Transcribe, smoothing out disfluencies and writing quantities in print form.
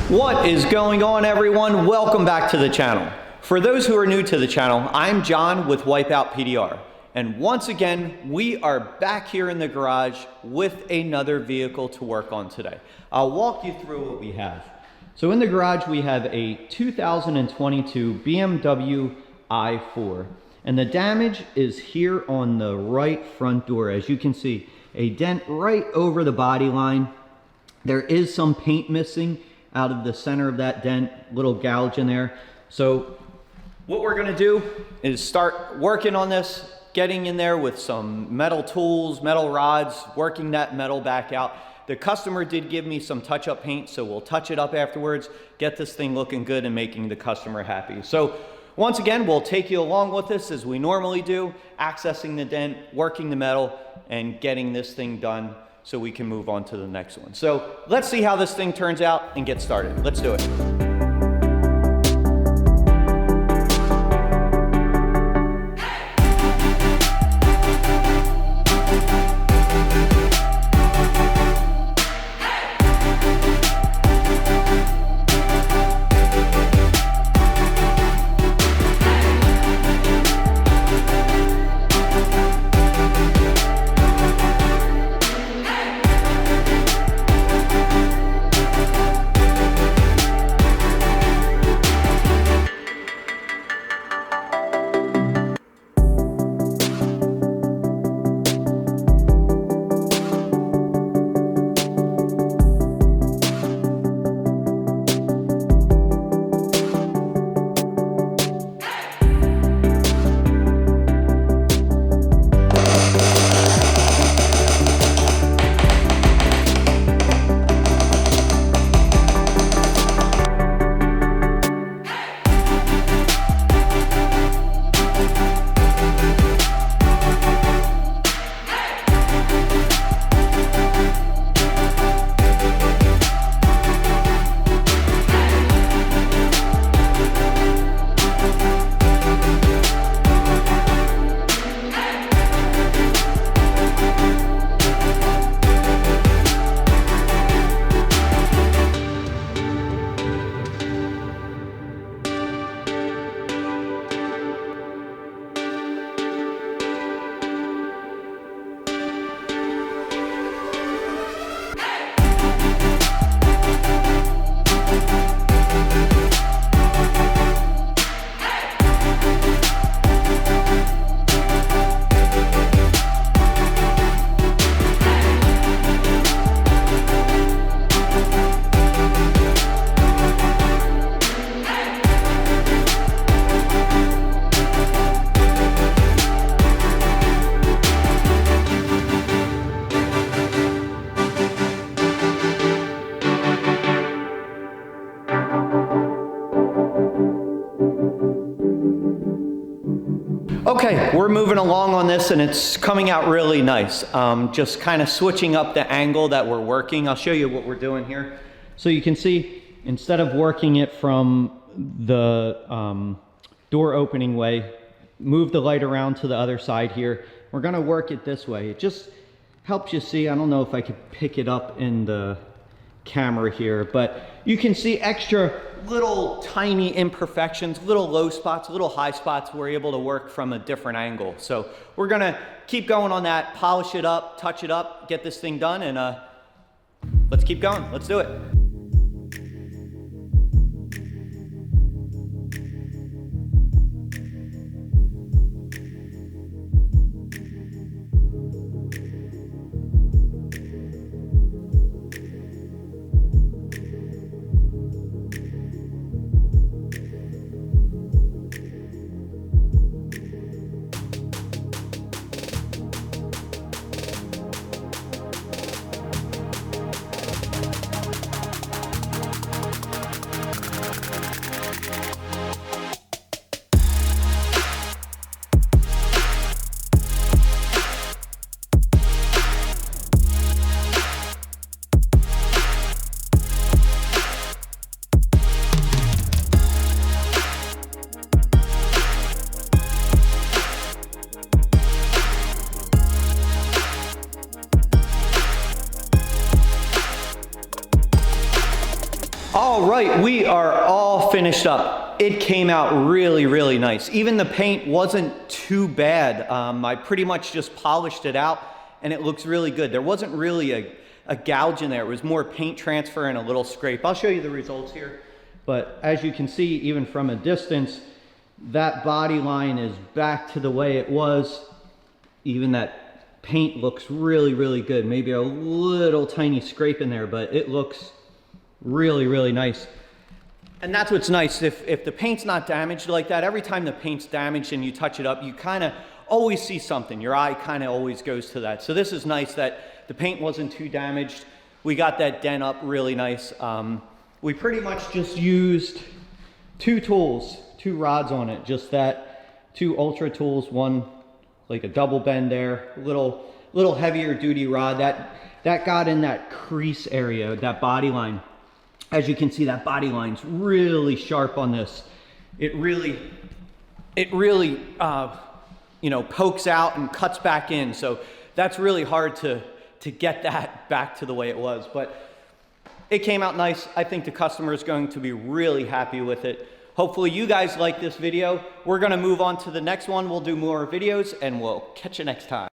What is going on, everyone? Welcome back to the channel. For those who are new to the channel, I'm John with Wipeout P.D.R. And once again, we are back here in the garage with another vehicle to work on today. I'll walk you through what we have. So in the garage, we have a 2022 BMW i4. And the damage is here on the right front door. As you can see, a dent right over the body line. There is some paint missing out of the center of that dent, little gouge in there. So what we're gonna do is start working on this, getting in there with some metal tools, metal rods, working that metal back out. The customer did give me some touch-up paint, so we'll touch it up afterwards, get this thing looking good and making the customer happy. So once again, we'll take you along with us as we normally do, accessing the dent, working the metal, and getting this thing done so we can move on to the next one. So let's see how this thing turns out and get started. Let's do it. Okay, we're moving along on this and it's coming out really nice. Just kind of switching up the angle that we're working. I'll show you what we're doing here. So you can see, instead of working it from the door opening way, move the light around to the other side here. We're gonna work it this way. It just helps you see. I don't know if I could pick it up in the camera here, but you can see extra little tiny imperfections, little low spots, little high spots we're able to work from a different angle. So we're gonna keep going on that, polish it up, touch it up, get this thing done, and let's keep going. Let's do it. All right, we are all finished up. It came out really, really nice. Even the paint wasn't too bad. I pretty much just polished it out and it looks really good. There wasn't really a gouge in there. It was more paint transfer and a little scrape. I'll show you the results here. But as you can see, even from a distance, that body line is back to the way it was. Even that paint looks really, really good. Maybe a little tiny scrape in there, but it looks really, really nice. And that's what's nice. If the paint's not damaged like that, every time the paint's damaged and you touch it up, you kind of always see something. Your eye kind of always goes to that. So this is nice that the paint wasn't too damaged. We got that dent up really nice. We pretty much just used two tools, two rods on it, just that, two ultra tools, one like a double bend there, little heavier duty rod that got in that crease area, that body line. As you can see, that body line's really sharp on this. It really you know, pokes out and cuts back in. So that's really hard to get that back to the way it was. But it came out nice. I think the customer is going to be really happy with it. Hopefully you guys like this video. We're gonna move on to the next one. We'll do more videos and we'll catch you next time.